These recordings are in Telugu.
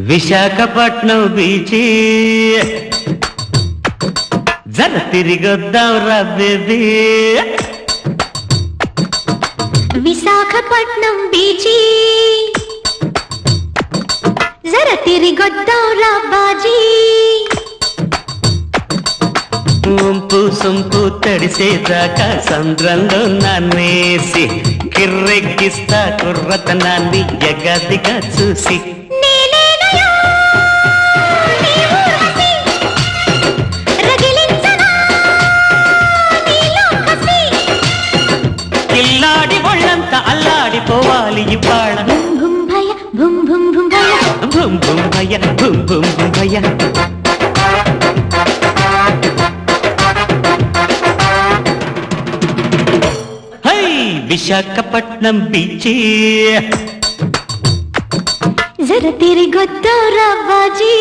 విశాఖపట్నం బీచి జర తిరిగొద్దాం రా బేబీ. విశాఖపట్నం బీచి జర తిరిగొద్దాం రా బాజీ. ఉంపు సొంపు తడిసేదాకా సంద్రంలో నన్నేసి కిర్రెక్కిస్తా కుర్రతనాన్ని ఎగదిగా చూసి. కిల్లాడి ఒళ్ళంతా అల్లాడిపోవాలి ఇవాళ. భుం భయ భుం భుం భుం భయ భుం భుం భయ భుం భుం భుం భయ. హై విశాఖపట్నం బీచి జర తిరిగొద్దాం రా బాజీ.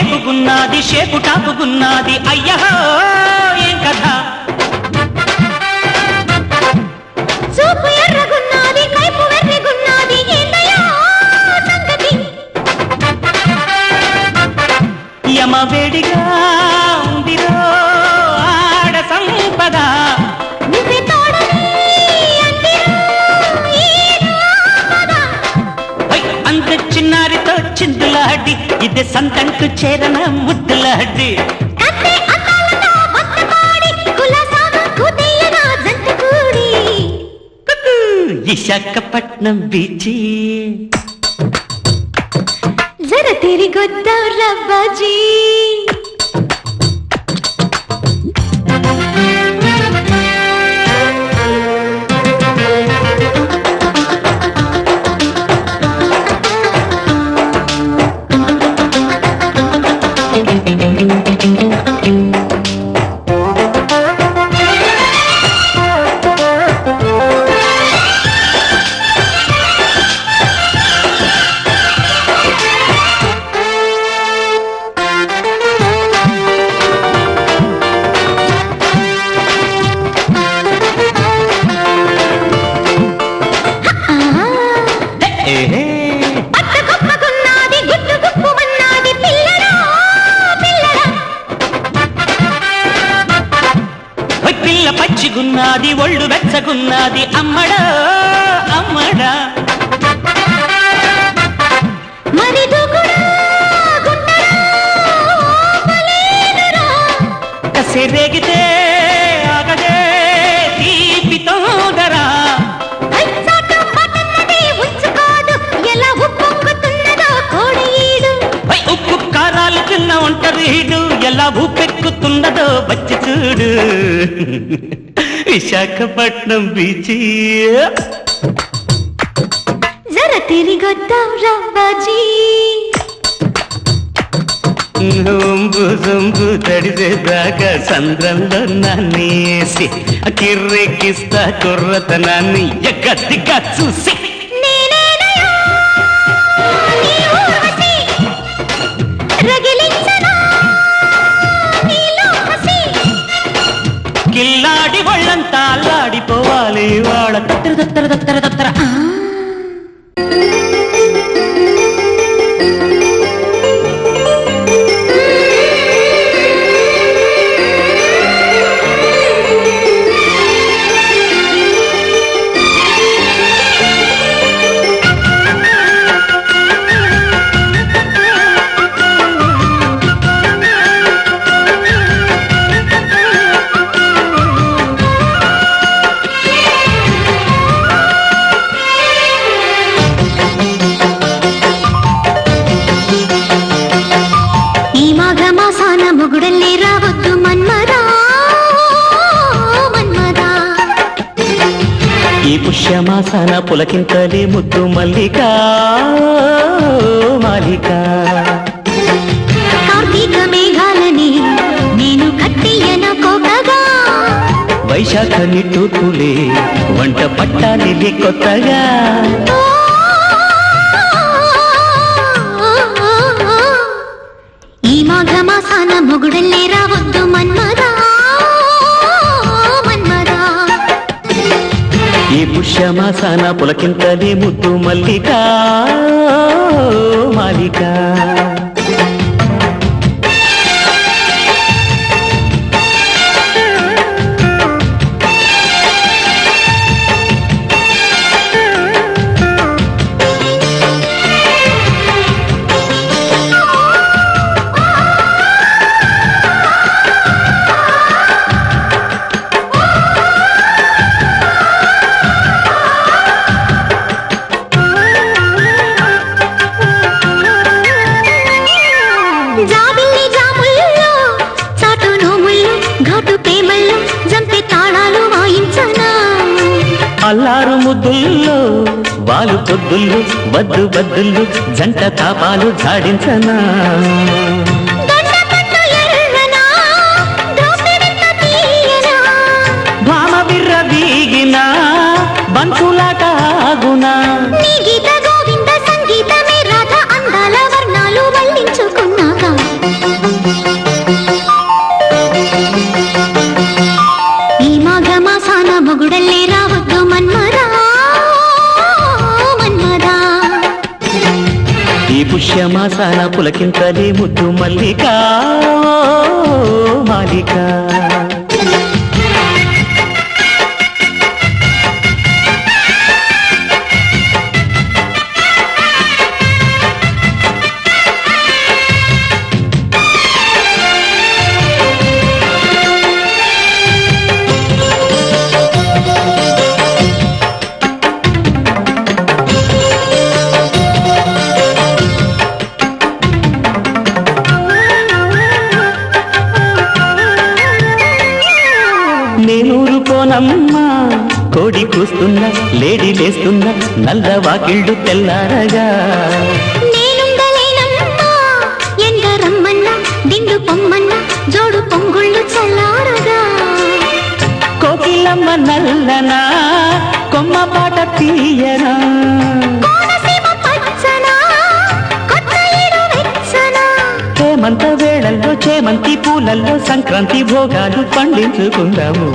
ఏపుకున్నది షేపు టాపుకున్నది అయ్యో ఏం కథ. చూపు ఎర్రగున్నది కైపు వెర్రిగున్నది ఏందయ్యో సంగతి. యమ వేడిగా ఉందిరో ఆడ సంపద. నువ్వే తోడని అందిరో ఈ ఆపద. అంత చిన్నారితో చిందులాడి ఇదే సంతంకు చేరన ముద్దులాడి. విశాఖపట్నం బీచి జర తిరిగొద్దాం రా బాజీ. పిల్ల పచ్చిగున్నది ఒళ్ళు వెచ్చగున్నది అమ్మడా అమ్మడా. మరి కసి రేగితే ఆగదే తీపి తోదరా. ఉప్పు కారాలు తిన్న ఒంటరీడు ఎలా ఊపెక్కుతున్నదో వచ్చి చూడు. విశాఖపట్నం బీచి జర తిరిగొద్దాం రా బాజీ. నొంబు సొంబు తడిసేదాకా సంద్రంలో నన్నేసి కిర్రెక్కిస్తా కుర్రతనాన్ని ఎగదిగా చూసి. కిల్లాడి ఒళ్ళంతా అల్లాడిపోవాలి వాళ్ళ. దత్తర దత్తర దత్తర దత్తర. ఈ పుష్యమాసాన పులకింతలే ముద్దు మల్లిక మాలిక కార్తీక మేఘాలని నేను కట్టెయ్యన కోకగా వైశాఖ నిట్టూర్పులే వంట పట్టాలి కొత్తగా ఈ మాఘమాసాన మొగుడల్లే రావద్దు మన్మదా మన్మదా ఈ పుష్యమాసాన పులకింతలే ముద్దు మల్లిక మాలిక జాబిల్లి జాముల్లో చాటు నోముల్లో ఘాటు ప్రేమల్లో జంపే తాళాలు వాయించనా అల్లారు ముద్దుల్లో వాలు పొద్దుల్లో బద్దు బద్దుల్లో జంట తాపాలు జాడించనా దండపట్టు ఎర్రనా దోసెడెంత తీయనా భామ బిర్ర బీగిన బంతులాట ఆగునా నీ గీత గోవింద సంగీతమే రాధ అందాల వర్ణాలు వల్లించుకున్నాక ఈ మాఘమాసాన మొగుడల్లే రావద్దు మన్మదా మన్మదా ఈ పుష్యమాసాన పులకింతలే ముద్దు మల్లిక మాలిక నేనూరుకోనమ్మా కోడి కూస్తున్నా లేడీ లేస్తున్నా నల్ల వాకిళ్ళు తెల్లారగా నేనుండలేనమ్మా ఎండ రమ్మన్నా దిండు పొమ్మన్నా జోడు పొంగుళ్ళు చల్లారగా కోకిలమ్మ నల్లనా కొమ్మ పాట తీయనా కోనసీమ పచ్చనా కొత్త ఏడు వెచ్చనా హేమంత వేళల్లో చేమంతి పూలల్లో సంక్రాంతి భోగాలు పండించుకుందాము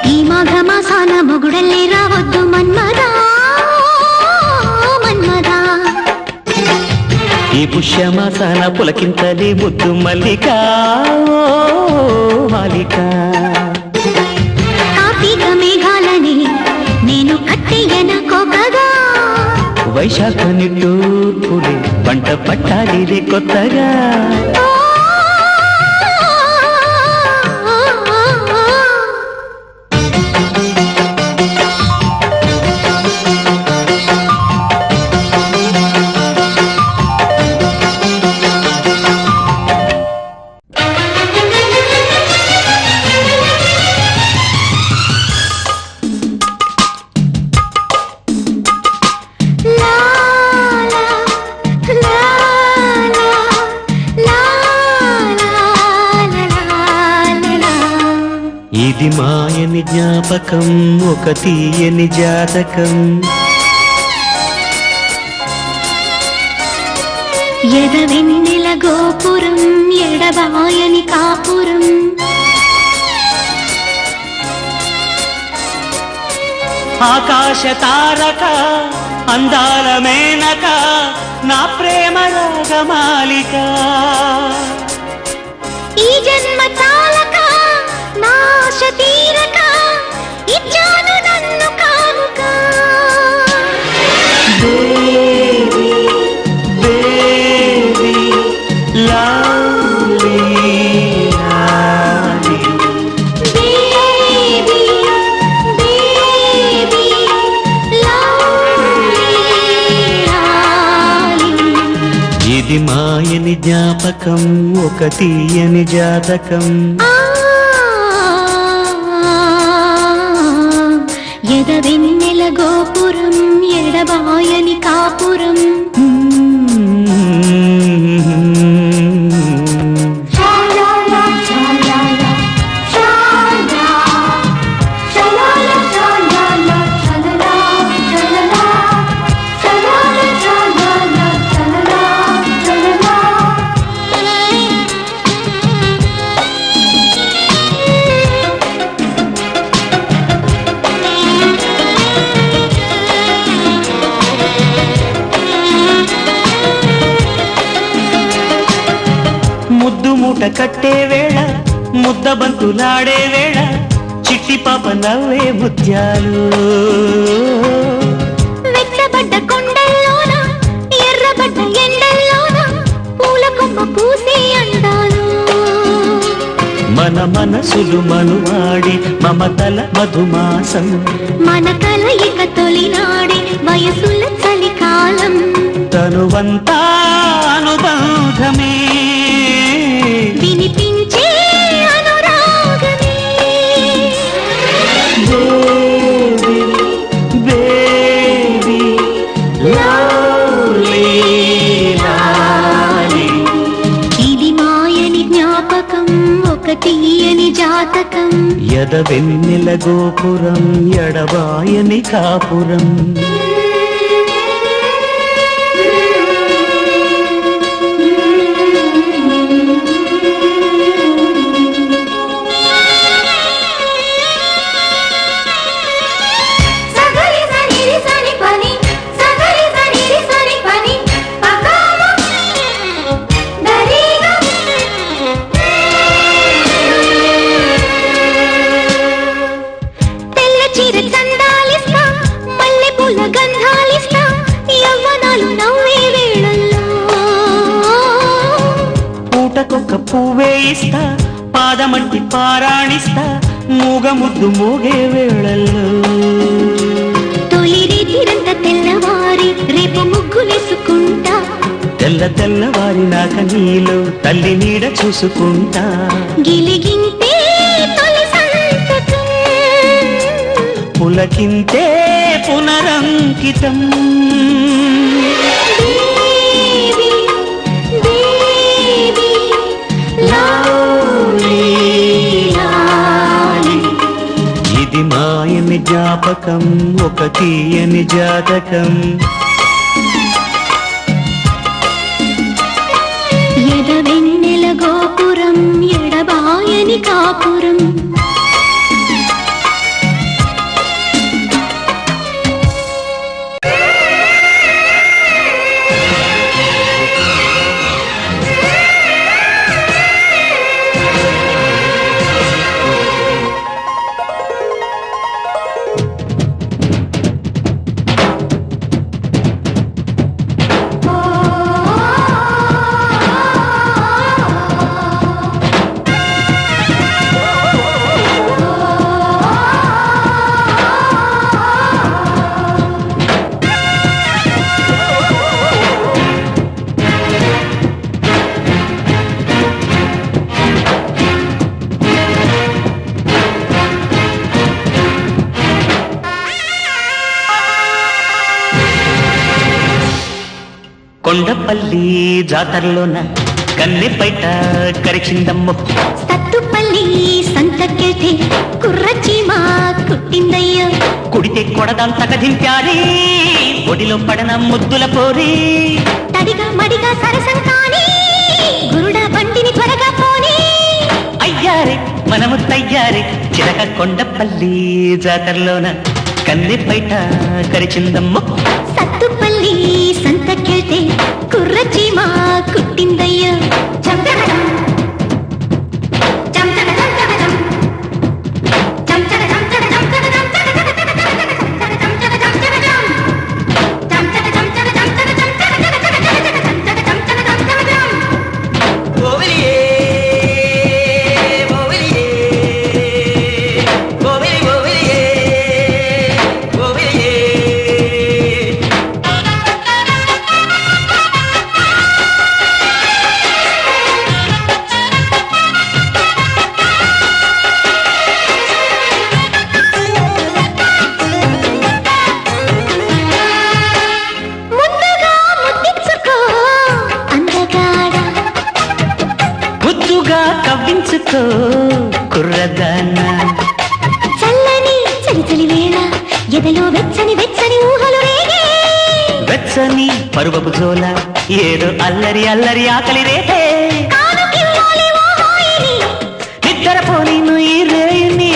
ఈ మాఘమాసాన మొగుడల్లే రావద్దు మన్మదా మన్మదా ఈ పుష్యమాసాన పులకింతలే ముద్దు మల్లిక మాలిక కార్తీక మేఘాలని నేను కట్టెయ్యన కోకగా వైశాఖ నిట్టూర్పులే పంట పట్టాలి కొత్తగా ఇది మాయని జ్ఞాపకం ఒక తీయని జాతకం ఎదవెన్నెల గోపురం ఎడబాయని కాపురం ఆకాశ తారక అందాల మేనక నా ప్రేమ రాగమాలిక ఈ జన్మ చాలక నాశ తీరక ఇచ్చాను నన్ను కానుక బేబీ బేబీ లాలీ లాలీ బేబీ బేబీ లాలీ లాలీ ఇది మాయని జ్ఞాపకం ఒక తీయని జాతకం ఆ ఎదవెన్నెల గోపురం ఎడబాయని కాపురం ముద్దు మూట కట్టే వేళ ముద్ద బంతులాడే వేళ చిట్టి పాప నవ్వే ముత్యాలు వెచ్చబడ్డ కొండల్లోన ఎర్రబడ్డ ఎండల్లోన పూల కొమ్మ పూసే అందాలు మన మనసులు మనువాడి మమతల మధుమాసం మన కలయిక తొలినాడే వయసుల చలికాలం తనువంతా అనుబంధమే వినిపించే అనురాగమే బేబీ లవ్లీ లాలీ. ఇది మాయని జ్ఞాపకం ఒక తీయని జాతకం ఎదవెన్నెల గోపురం ఎడబాయని కాపురం పూటకొక్క పువ్వే ఇస్తా పాదమంటి పారాణిస్తా మూగ ముద్దు మోగే వేళల్లో తొలి రీతిరంత తెల్లవారి రేపు ముగ్గులేసుకుంటా తెల్ల తెల్లవారి నాక నీలో తల్లి నీడ చూసుకుంటా గిలిగింతే తొలి సంతకం పులకింతే పునరంకితం ఇది మాయని జ్ఞాపకం ఒక తీయని జాతకం ఎదవెన్నెల గోపురం ఎడబాయని కాపురం కొండపల్లి జాతరలోన కన్నె బయట కరిచిందమ్మో సత్తుపల్లి సంతకెళ్తే కుర్రచీమ కుట్టిందయ్యో కుడితే కొడదాంత కదింపారి ఒడిలో పడన ముద్దుల పోరి తడిగా మడిగా సరసం కాని గురుడ బండిని త్వరగా పోని అయ్యారే మనము తయ్యారే చిలక కొండపల్లి జాతరలోన కన్నె బయట కరిచిందమ్మో సత్తుపల్లి సంతకెళ్తే కుర్రచీమ కుట్టిందయ్యో చంచగడం చంచగడం చంచగడం చంచగడం చంచగడం ఇచ్చుకో కుర్రదానా. చల్లని చలి చలి వేళ ఎదలో వెచ్చని వెచ్చని ఊహలు రేగే. వెచ్చని పరువపు జోల ఏదో అల్లరి అల్లరి ఆకలి రేపే. కానుకివ్వాలి ఓ హాయిని, నిద్రపోని ఈ రేయుని.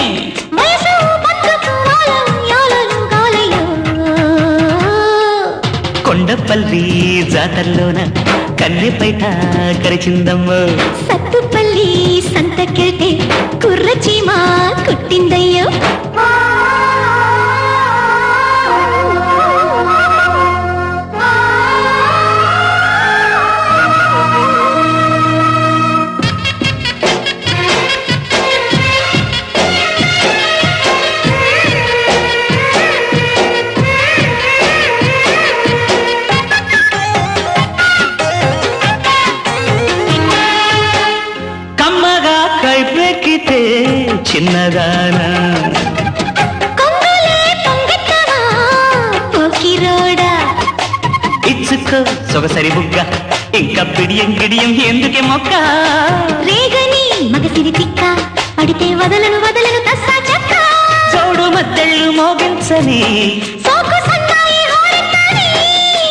వయసు పట్టుకు యాలలు గాలయ్యో. కొండపల్లి జాతరలోన కన్నెపైట కరిచిందమ్మో. సత్తుపల్లి సంతకెళ్తే కుర్ర చీమ కుట్టిందయ్యో. కమ్మగా కైపెక్కితే చిన్నదానా. కొంగులే పొంగెత్తవా పోకిరోడా. ఇచ్చుకో సొగసరి బుగ్గ ఇంకా పిడియం గిడియం ఎందుకే మొక్క. రేగని మగసిరి తిక్క పడితే వదలను వదలను తస్సా చెక్క. చోడు మద్దెళ్ళు మోగించని సోకు సన్నాయి హోరెత్తని.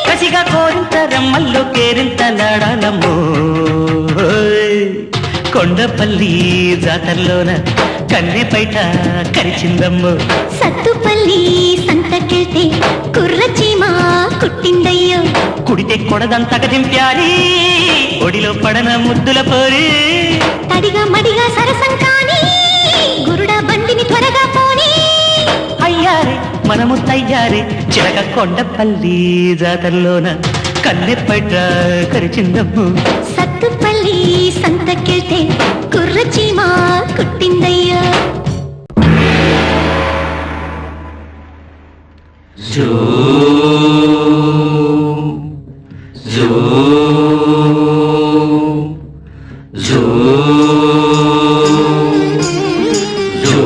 కసిగా కోరింత రమ్మల్లో కేరింత లాడాలమ్మో. కొండపల్లి జాతరలోన కన్నెపైట కరిచిందమ్మో. సత్తుపల్లి సంతకెళ్తే కుర్ర చీమ కుట్టిందయ్యో. కుడితే కొడదంతక దింప్యారి ఒడిలో పడన ముద్దుల పోరి. తడిగా మడిగా సరసం కాని గురుడా బండిని త్వరగా పోని. అయ్యారే మనము తయ్యారే చిలక కొండపల్లి జాతరలోన కన్నెపైట కరిచిందమ్మో. సత్తుపల్లి సంతకెళ్తే కుర్ర చీమ కుట్టిందయ్యో. జో జో జో జో.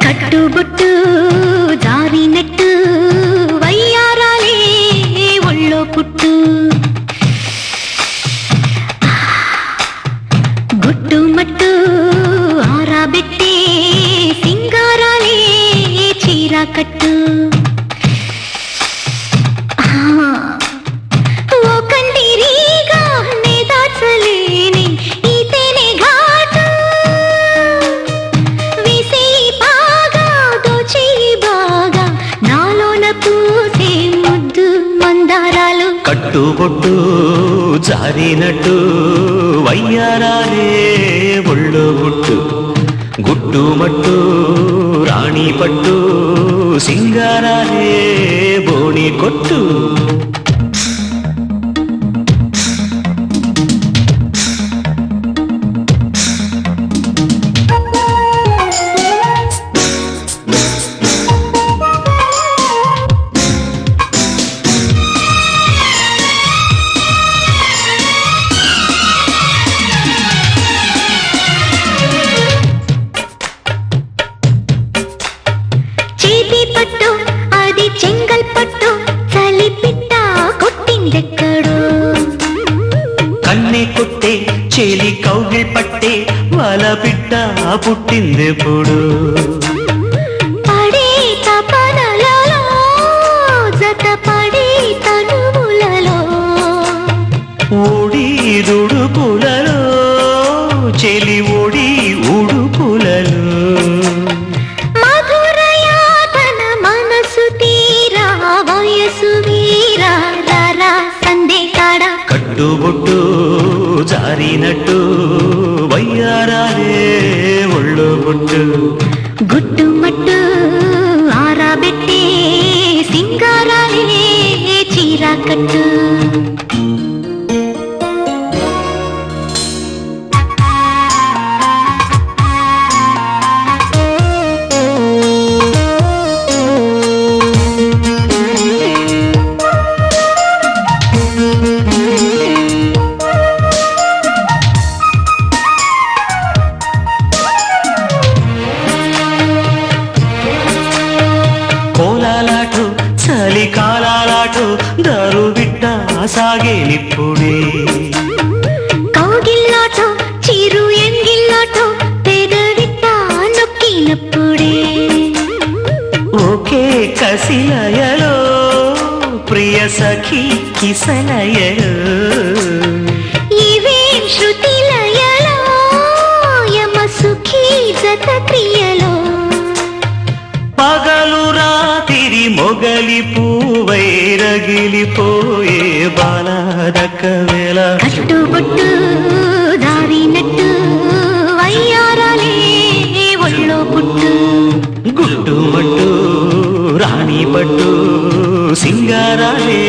కట్టుబొట్టు జారినట్టు వయ్యారాలే ఒళ్ళో పుట్టు. గుట్టు మట్టు ఆరాబెట్టే సింగారాలే చీర కట్టు. ఓ కంటిరీగా నే దాచలేని ఈ తేనె ఘాటు. విసేయి బాగా దోచేయి బాగా నాలోన పూసే ముద్దు మందారాలు. కట్టుబొట్టు జారినట్టు వయ్యారాలే ఒళ్ళో గుట్టు. గుట్టు మట్టు రాణి పట్టు సింగారాలే బోణి కొట్టు. చేతి పట్టు అది చెంగల్ పట్టు చలి పిట్ట కొట్టిందెక్కడు. కన్నే కొట్టే చేలి కౌగిల్ పట్టే వాళ్ళ బిడ్డ పుట్టిందెప్పుడు. పడే తపనలలో జత పడే తనువులలో. ఓడి దుడుకులలో చెలి ఓడి ఉడుకులలో. మధురయాతన మనసు తీరా వయసు వీరా రారా సందే కాడా. కట్టుబొట్టు జారినట్టు వయ్యారాలే ఒళ్ళో గుట్టు. గుట్టు మట్టు ఆరాబెట్టే సింగారాలే చీర కట్టు. తాకేనిప్పుడే కౌగిల్లాటో చిరు ఎంగిల్లాటో పెదవిట నొక్కినప్పుడే ఒకే కసిలయలో ప్రియ సఖీ కిసలయలో ఇవేం శృతిలయలో యమ సుఖీ జత క్రియలో పగలు రాతిరి మొగలి పూవై రగిలిపోయే బాలాదక్క వేళ కట్టుబొట్టు దారినట్టు వయ్యారాలే ఒళ్ళో పుట్టు గుట్టు మట్టు రాణి పట్టు సింగారాలే